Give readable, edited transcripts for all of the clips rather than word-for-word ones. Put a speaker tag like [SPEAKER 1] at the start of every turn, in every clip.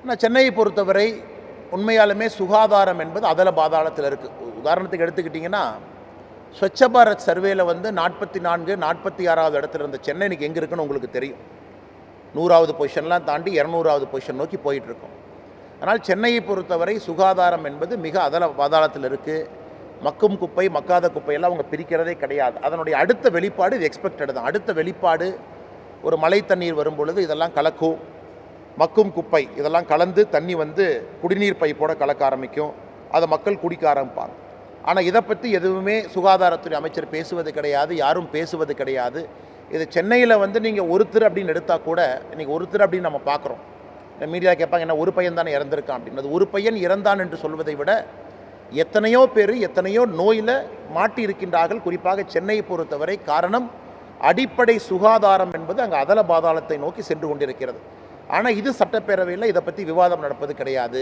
[SPEAKER 1] ஆனால் சென்னையை பொறுத்தவரை உண்மையாலுமே சுகாதாரம் என்பது அதல பாதாளத்தில் இருக்குது. உதாரணத்துக்கு எடுத்துக்கிட்டிங்கன்னா, ஸ்வச்ச பாரத் சர்வேல 44 46வது இடத்துல இருந்த சென்னை இன்றைக்கி எங்கே இருக்குன்னு உங்களுக்கு தெரியும். 100வது பொசிஷன்லாம் தாண்டி 200வது பொசிஷன் நோக்கி போயிட்டுருக்கோம். அதனால் சென்னையை பொறுத்தவரை சுகாதாரம் என்பது மிக அதல பாதாளத்தில் இருக்குது. மக்கும் குப்பை மக்காத குப்பையெல்லாம் அவங்க பிரிக்கிறதே கிடையாது. அதனுடைய அடுத்த வெளிப்பாடு இது எக்ஸ்பெக்டட் தான். அடுத்த வெளிப்பாடு ஒரு மழை தண்ணீர் வரும் பொழுது இதெல்லாம் கலக்கும். மக்கும் குப்பை இதெல்லாம் கலந்து தண்ணி குடிநீர் பைப்போட கலக்க ஆரம்பிக்கும். அதை மக்கள் குடிக்க ஆரம்பிப்பாங்க. ஆனால் இதை பற்றி எதுவுமே சுகாதாரத்துறை அமைச்சர் பேசுவது கிடையாது, யாரும் பேசுவது கிடையாது. இது சென்னையில் நீங்கள் ஒருத்தர் அப்படின்னு எடுத்தால் கூட இன்றைக்கி ஒருத்தர் அப்படின்னு நம்ம பார்க்குறோம். மீடியா கேட்பாங்க, என்ன ஒரு பையன் தானே இறந்துருக்கான் அப்படின்றது. ஒரு பையன் இறந்தான் என்று சொல்வதை விட எத்தனையோ பேர் எத்தனையோ நோயில் மாட்டி இருக்கின்றார்கள். குறிப்பாக சென்னையை பொறுத்தவரை காரணம் அடிப்படை சுகாதாரம் என்பது அங்கே அதல பாதாளத்தை நோக்கி சென்று கொண்டிருக்கிறது. ஆனால் இது சட்டப்பேரவையில் இதை பற்றி விவாதம் நடப்பது கிடையாது.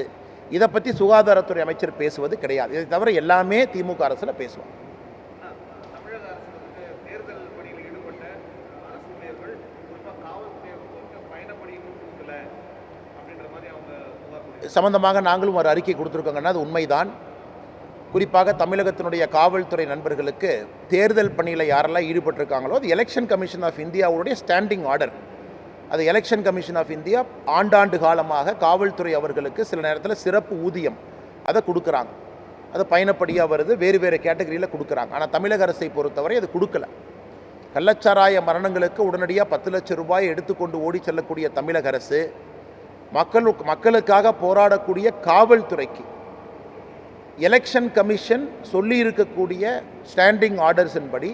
[SPEAKER 1] இதை பற்றி சுகாதாரத்துறை அமைச்சர் பேசுவது கிடையாது. இதை தவிர எல்லாமே திமுக அரசில் பேசுவாங்க. சம்பந்தமாக நாங்களும் ஒரு அறிக்கை கொடுத்துருக்கோங்கன்னா அது உண்மைதான். குறிப்பாக தமிழகத்தினுடைய காவல்துறை நண்பர்களுக்கு தேர்தல் பணியில் யாரெல்லாம் ஈடுபட்டிருக்காங்களோ அது எலெக்ஷன் கமிஷன் ஆஃப் இந்தியாவுடைய ஸ்டாண்டிங் ஆர்டர். அது எலெக்ஷன் கமிஷன் ஆஃப் இந்தியா ஆண்டாண்டு காலமாக காவல்துறை அவர்களுக்கு சில நேரத்தில் சிறப்பு ஊதியம் அதை கொடுக்குறாங்க. அது பயணப்படியாக வருது, வேறு வேறு கேட்டகரியில் கொடுக்குறாங்க. ஆனால் தமிழக அரசை பொறுத்தவரை அது கொடுக்கல. கள்ளச்சாராய மரணங்களுக்கு உடனடியாக 10 லட்சம் ரூபாய் எடுத்துக்கொண்டு ஓடி செல்லக்கூடிய தமிழக அரசு மக்களுக்காக போராடக்கூடிய காவல்துறைக்கு எலெக்ஷன் கமிஷன் சொல்லி இருக்கக்கூடிய ஸ்டாண்டிங் ஆர்டர்ஸின் படி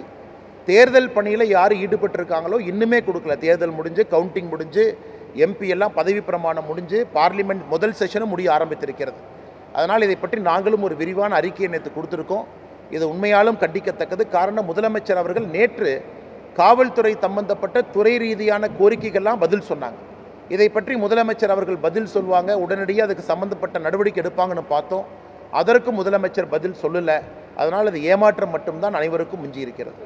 [SPEAKER 1] தேர்தல் பணியில் யார் ஈடுபட்டிருக்காங்களோ இன்னுமே கொடுக்கல. தேர்தல் முடிஞ்சு, கவுண்டிங் முடிஞ்சு, எம்பி எல்லாம் பதவி பிரமாணம் முடிஞ்சு, பார்லிமெண்ட் முதல் செஷனும் முடிய ஆரம்பித்திருக்கிறது. அதனால் இதை பற்றி நாங்களும் ஒரு விரிவான அறிக்கையை நேற்று கொடுத்துருக்கோம். இது உண்மையாலும் கண்டிக்கத்தக்கது. காரணம், முதலமைச்சர் அவர்கள் நேற்று காவல்துறை சம்பந்தப்பட்ட துறை ரீதியான கோரிக்கைகள்லாம் பதில் சொன்னாங்க. இதை பற்றி முதலமைச்சர் அவர்கள் பதில் சொல்லுவாங்க, உடனடியாக அதுக்கு சம்பந்தப்பட்ட நடவடிக்கை எடுப்பாங்கன்னு பார்த்தோம். அதற்கும் முதலமைச்சர் பதில் சொல்லலை. அதனால் அது ஏமாற்றம் மட்டும்தான் அனைவருக்கும் மிஞ்சி இருக்கிறது.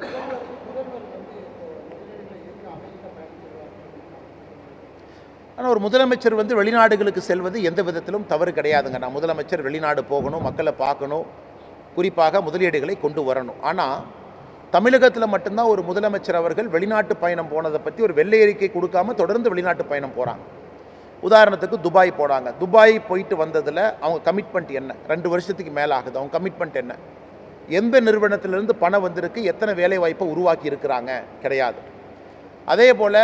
[SPEAKER 1] ஆனால் ஒரு முதலமைச்சர் வெளிநாடுகளுக்கு செல்வது எந்த விதத்திலும் தவறு கிடையாதுங்க. நான் முதலமைச்சர் வெளிநாடு போகணும், மக்களை பார்க்கணும், குறிப்பாக முதலீடுகளை கொண்டு வரணும். ஆனால் தமிழகத்தில் மட்டும்தான் ஒரு முதலமைச்சர் அவர்கள் வெளிநாட்டு பயணம் போனதை பற்றி ஒரு வெள்ளை அறிக்கை கொடுக்காம தொடர்ந்து வெளிநாட்டு பயணம் போகிறாங்க. உதாரணத்துக்கு துபாய் போனாங்க. துபாய் போயிட்டு வந்ததில் அவங்க கமிட்மெண்ட் என்ன? 2 வருஷத்துக்கு மேலே ஆகுது. அவங்க கமிட்மெண்ட் என்ன? எந்த நிறுவனத்திலிருந்து பணம் வந்திருக்கு, எத்தனை வேலை வாய்ப்பை உருவாக்கி இருக்கிறாங்க? கிடையாது. அதே போல்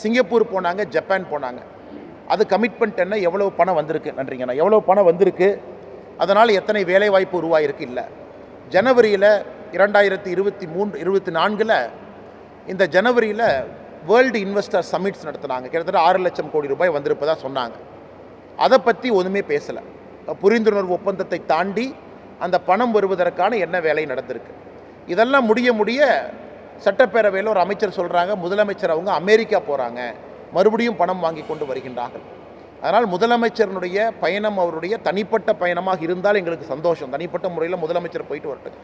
[SPEAKER 1] சிங்கப்பூர் போனாங்க, ஜப்பான் போனாங்க. அது கமிட்மெண்ட் என்ன? எவ்வளவு பணம் வந்திருக்கு? நன்றிங்கண்ணா. எவ்வளோ பணம் வந்திருக்கு, அதனால் எத்தனை வேலை வாய்ப்பு உருவாகிருக்கு? இல்லை. ஜனவரியில் 2024 இந்த ஜனவரியில் வேர்ல்டு இன்வெஸ்டர் சமிட்ஸ் நடத்தினாங்க. கிட்டத்தட்ட 6 லட்சம் கோடி ரூபாய் வந்திருப்பதாக சொன்னாங்க. அதை பற்றி ஒன்றுமே பேசலை. புரிந்துணர்வு ஒப்பந்தத்தை தாண்டி அந்த பணம் வருவதற்கான என்ன வேலை நடந்திருக்கு? இதெல்லாம் முடிய சட்டப்பேரவையில் ஒரு அமைச்சர் சொல்கிறாங்க, முதலமைச்சர் அவங்க அமெரிக்கா போகிறாங்க, மறுபடியும் பணம் வாங்கி கொண்டு வருகின்றார்கள். அதனால் முதலமைச்சருடைய பயணம் அவருடைய தனிப்பட்ட பயணமாக இருந்தால் எங்களுக்கு சந்தோஷம். தனிப்பட்ட முறையில் முதலமைச்சர் போயிட்டு வரட்டும்.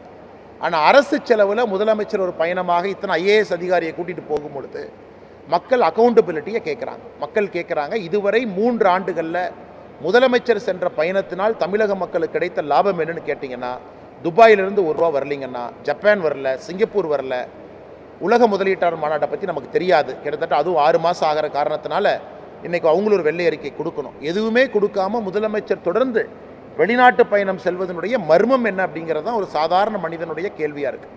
[SPEAKER 1] ஆனால் அரசு செலவில் முதலமைச்சர் ஒரு பயணமாக இத்தனை IAS அதிகாரியை கூட்டிகிட்டு போகும்பொழுது மக்கள் அக்கௌண்டபிலிட்டியை கேட்குறாங்க. மக்கள் கேட்குறாங்க, இதுவரை 3 ஆண்டுகளில் முதலமைச்சர் சென்ற பயணத்தினால் தமிழக மக்களுக்கு கிடைத்த லாபம் என்னன்னு கேட்டிங்கன்னா, துபாயிலிருந்து ₹1 வரலிங்கன்னா, ஜப்பான் வரல, சிங்கப்பூர் வரல, உலக முதலீட்டாளர் மாநாட்டை பற்றி நமக்கு தெரியாது. கிட்டத்தட்ட அதுவும் 6 மாதம் ஆகிற காரணத்தினால இன்றைக்கி அவங்களும் ஒரு வெள்ளை அறிக்கை கொடுக்கணும். எதுவுமே கொடுக்காமல் முதலமைச்சர் தொடர்ந்து வெளிநாட்டு பயணம் செல்வதனுடைய மர்மம் என்ன அப்படிங்கிறது தான் ஒரு சாதாரண மனிதனுடைய கேள்வியாக இருக்குது.